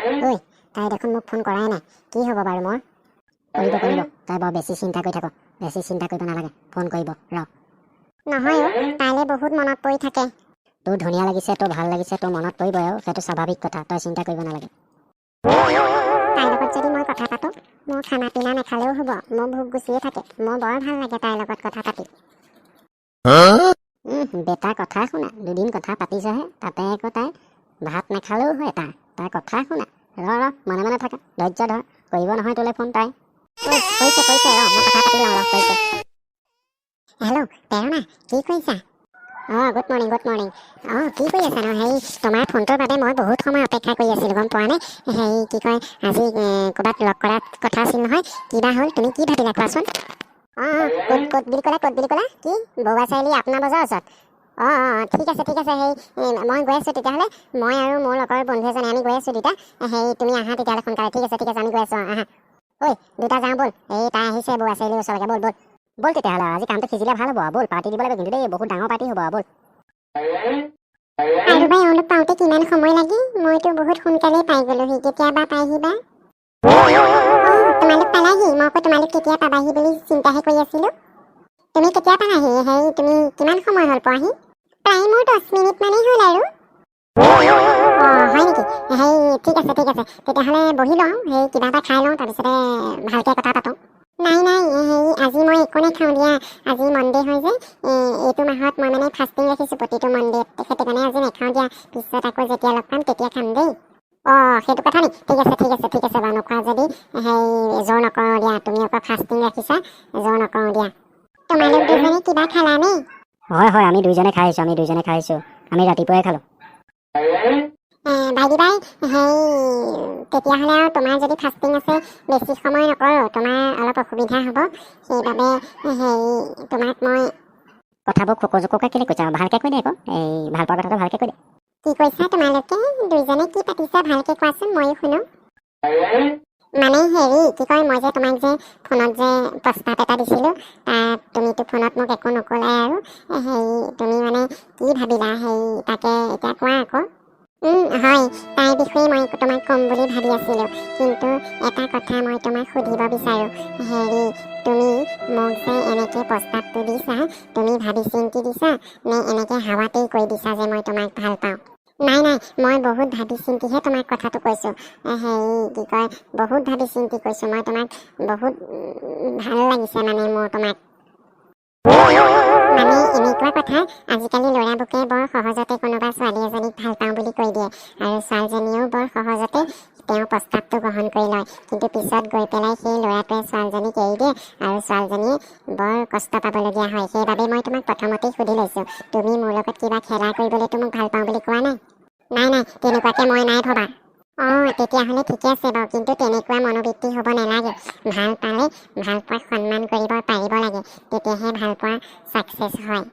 ঐ তাই দেখোন মোক ফোন কৰাই নাই, কি হ'ব বাৰু মোৰ? কৰিব কৰিব, তাই বৰ বেছি চিন্তা কৰি থাক, বেছি চিন্তা কৰিব নালাগে, ফোন কৰিব ৰ। নহয় তাইলে বহুত মনত পৰি থাকে। তোৰ ধুনীয়া লাগিছে, তোৰ ভাল লাগিছে, তোৰ মনত পৰিব আৰু সেইটো স্বাভাৱিক কথা, তই চিন্তা কৰিব নালাগে। তাইৰ লগত যদি মই কথা পাতোঁ, মোৰ খানা পিনা নাখালেও হ'ব, মোৰ ভোক গুচিয়ে থাকে, মোৰ বৰ ভাল লাগে তাইৰ লগত কথা পাতি। বেটা কথা শুনা, দুদিন কথা পাতিছহে, তাতে আকৌ তাই ভাত নাখালেও হয়, তাই কথা শুনা। ৰ মনে মনে থাকা, ধৈৰ্য ধৰ, কৰিব নহয় তোলে ফোন তাই। কৈছে ৰ মই কথা পাতি লওঁ ৰ, কৈছে। হেল্ল' প্ৰেৰণা, কি কৰিছা? Good morning good morning. কি কৰি আছা ন? হেৰি তোমাৰ ফোনটোৰ বাবে মই বহুত সময় অপেক্ষা কৰি আছিলোঁ, গম পোৱা নে? হেৰি কি কয়, আজি ক'ৰবাত লগ কৰাৰ কথা আছিল নহয়, কিবা হ'ল, তুমি কি ভাবিলা কোৱাচোন? ক'ত বুলি ক'লা? কি বৰুৱা চাৰিআলি আপোনাৰ বজাৰৰ ওচৰত? ঠিক আছে হেৰি মই গৈ আছোঁ তেতিয়াহ'লে, মই আৰু মোৰ লগৰ বন্ধু এজনে আমি গৈ আছোঁ দুটা। হেৰি তুমি আহা তেতিয়াহ'লে সোনকালে, ঠিক আছে আমি গৈ আছোঁ, আহা। ঐ দুটা যাওঁ ব'ল, এই তাই আহিছে বৰুৱা চাৰিআলিৰ ওচৰলৈকে, ব'ল তেতিয়াহ'লে, আজি কামটো সিজিলে ভাল হ'ব, ব'ল পাৰ্টি দিব লাগিব কিন্তু দেই, বহুত ডাঙৰ পাৰ্টি হ'ব, ব'ল। আৰু বাই এওঁলোক পাওঁতে কিমান সময় লাগে? মইতো বহুত সোনকালেই পাই গ'লোহি, কেতিয়াবা পাইহি বা? তোমালোক পালাহি, মই আকৌ তোমালোক কেতিয়া পাবাহি বুলি চিন্তাহে কৰি আছিলোঁ। তুমি কেতিয়া পালাহি? হেৰি তুমি কিমান সময় হ'ল পোৱাহি? প্ৰায় মোৰ 10 মিনিট মানেই হ'ল আৰু। হয় নেকি? হেৰি ঠিক আছে তেতিয়াহ'লে বহি লওঁ, হেৰি কিবা এটা খাই লওঁ, তাৰপিছতে ভালকৈ কথা পাতোঁ। নাই হেৰি আজি মই একো নাখাওঁ দিয়া, আজি মনডে হয় যে, এইটো মাহত মই মানে ফাষ্টিং ৰাখিছোঁ প্ৰতিটো মনডেত, সেইটো কাৰণে আজি নাখাওঁ দিয়া, পিছত আকৌ যেতিয়া লগ পাম তেতিয়া খাম দেই। সেইটো কথা নি? ঠিক আছে বাৰু, নোখোৱা যদি হেৰি জোৰ নকৰোঁ দিয়া, তুমি আকৌ ফাষ্টিং ৰাখিছা, জোৰ নকৰোঁ দিয়া। তোমালোক দুজনে কিবা খালানে? হয় আমি দুইজনে খাই আহিছোঁ, আমি ৰাতিপুৱাই খালোঁ। ভাইটি বাই, হেৰি তেতিয়াহ'লে আৰু তোমাৰ যদি ফাষ্টিং আছে, বেছি সময় নকৰোঁ, তোমাৰ অলপ অসুবিধা হ'ব, সেইবাবে হেৰি তোমাক মই কথাবোৰ খোকোজোকোকৈ কেলৈ কৈছা, ভালকৈ কৈ দে আকৌ, এই ভাল পোৱা কথাটো ভালকৈ কৈ দে। কি কৈছা তোমালোকে দুইজনে, কি পাতিছা ভালকৈ কোৱাচোন, ময়ো শুনো। মানে হেৰি কি কয়, মই যে তোমাক যে ফোনত যে প্ৰস্তাৱ এটা দিছিলোঁ, তাত তুমিতো ফোনত মোক একো নকলাই আৰু, হেৰি তুমি মানে কি ভাবিলা, হেৰি তাকে এতিয়া কোৱা আকৌ। হয়, তাইৰ বিষয়ে মই তোমাক ক'ম বুলি ভাবি আছিলোঁ, কিন্তু এটা কথা মই তোমাক সুধিব বিচাৰোঁ, হেৰি তুমি মোক যে এনেকৈ প্ৰস্তাৱটো দিছা, তুমি ভাবি চিন্তি দিছা নে এনেকৈ হাৱাতেই কৈ দিছা যে মই তোমাক ভাল পাওঁ? নাই মই বহুত ভাবি চিন্তিহে তোমাক কথাটো কৈছোঁ, হেৰি কি কয়, বহুত ভাবি চিন্তি কৈছোঁ, মই তোমাক বহুত ভাল লাগিছে মানে মোৰ তোমাক। মানে এনেকুৱা কথা, আজিকালি ল'ৰাবোকে বৰ সহজতে কোনোবা ছোৱালী এজনীক ভাল পাওঁ বুলি কৈ দিয়ে, আৰু ছোৱালীজনীয়েও বৰ সহজতে তেওঁৰ প্ৰস্তাৱটো গ্ৰহণ কৰি লয়, কিন্তু পিছত গৈ পেলাই সেই ল'ৰাটোৱে ছোৱালীজনীক এৰি দিয়ে, আৰু ছোৱালীজনীয়ে বৰ কষ্ট পাবলগীয়া হয়। সেইবাবে মই তোমাক প্ৰথমতেই সুধি লৈছোঁ, তুমি মোৰ লগত কিবা খেলা কৰিবলৈতো মোক ভাল পাওঁ বুলি কোৱা নাই? নাই তেনেকুৱাকৈ মই নাই ভবা। তেতিয়াহ'লে ঠিকে আছে বাৰু, কিন্তু তেনেকুৱা মনোবৃত্তি হ'ব নালাগে, ভাল পালে ভাল পোৱাক সন্মান কৰিব পাৰিব লাগে, তেতিয়াহে ভাল পোৱা ছাকচেছ হয়।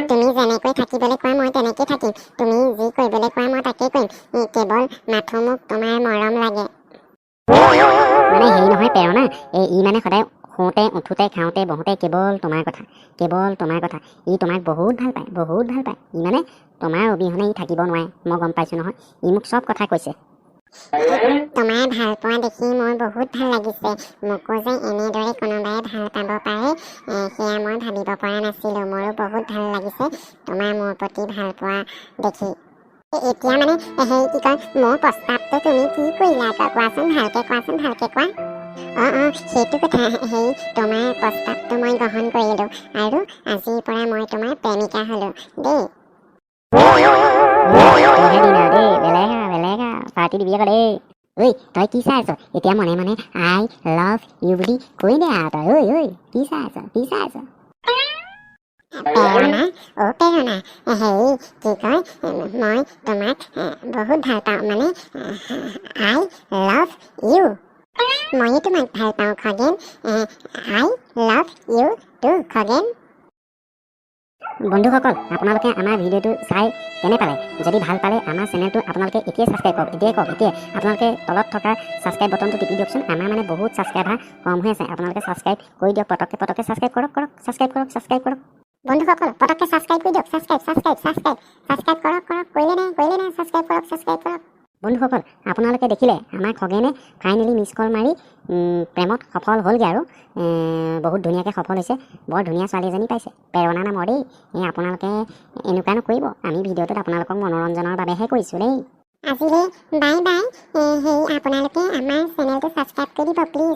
তুমি যেনেকৈ থাকিবলৈ কোৱা মই তেনেকৈ থাকিম, তুমি যি কৰিবলৈ কোৱা মই তাকেই কৰিম, কেৱল মাথো মোক তোমাৰ মৰম লাগে। মানে হেৰি নহয় প্ৰেৰণা, ই মানে সদায় শুওঁতে উঠোঁতে খাওঁতে বহোঁতে কেৱল তোমাৰ কথা, ই তোমাক বহুত ভাল পায়, ই মানে তোমাৰ অবিহনে ই থাকিব নোৱাৰে, মই গম পাইছোঁ নহয়, ই মোক চব কথা কৈছে। তোমাৰ ভাল পোৱা দেখি মোৰ বহুত ভাল লাগিছে, মোকো যে এনেদৰে কোনোবাই ভাল পাব পাৰে, সেয়া মই ভাবিব পৰা নাছিলোঁ, মোৰো বহুত ভাল লাগিছে তোমাৰ মোৰ প্ৰতি ভাল পোৱা দেখি। এতিয়া মানে হেৰি কি কয়, মোৰ প্ৰস্তাৱটো তুমি কি কৰিলা কোৱাচোন, ভালকৈ কোৱা। সেইটো কথা, হেৰি তোমাৰ প্ৰস্তাৱটো মই গ্ৰহণ কৰিলোঁ, আৰু আজিৰ পৰা মই তোমাৰ প্ৰেমিকা হ'লোঁ দেই। বেলেগা পাৰ্টি দিবি আকৌ দেই। ঐ তই কি চাই আছ? এতিয়া মনে মনে আই লাভ ইউ বুলি কৈ দে আৰু তই, ঐ কি চাই আছ? প্ৰেৰণা, হেৰি কি কয়, মই তোমাক বহুত ভাল পাওঁ, মানে আই লাভ ইউ। ময়ো তোমাক ভাল পাওঁ Khagen, I love you too Khagen. বন্ধুসকল, আপোনালোকে আমাৰ ভিডিঅ'টো চাই কেনে পালে? যদি ভাল পালে আমাৰ চেনেলটো আপোনালোকে এতিয়াই ছাবস্ক্ৰাইব কৰক, এতিয়াই আপোনালোকে তলত থকা ছাবস্ক্ৰাইব বটনটো টিপি দিয়কচোন, আমাৰ মানে বহুত ছাবস্ক্ৰাইবাৰ কম হৈ আছে, আপোনালোকে ছাবস্ক্ৰাইব কৰি দিয়ক, পটককৈ ছাবস্ক্ৰাইব কৰক, বন্ধুসকল পটককৈ ছাবস্ক্ৰাইব কৰি দিয়ক, ছাবস্ক্ৰাইব কৰক, কৰিলে নাই ছাবস্ক্ৰাইব কৰক। বন্ধুসকল, আপোনালোকে দেখিলে আমাৰ খগেনে ফাইনেলি মিছ কল মাৰি প্ৰেমত সফল হ'লগৈ আৰু বহুত ধুনীয়াকৈ সফল হৈছে। বৰ ধুনীয়া ছোৱালী এজনী পাইছে, প্ৰেৰণা নামৰ দেই। আপোনালোকে এনেকুৱা নকৰিব, আমি ভিডিঅ'টোত আপোনালোকক মনোৰঞ্জনৰ বাবেহে কৰিছোঁ দেই। আজিলৈ বাই বাই। আপোনালোকে আমাৰ চেনেলটো ছাবস্ক্ৰাইব কৰি দিব প্লিজ।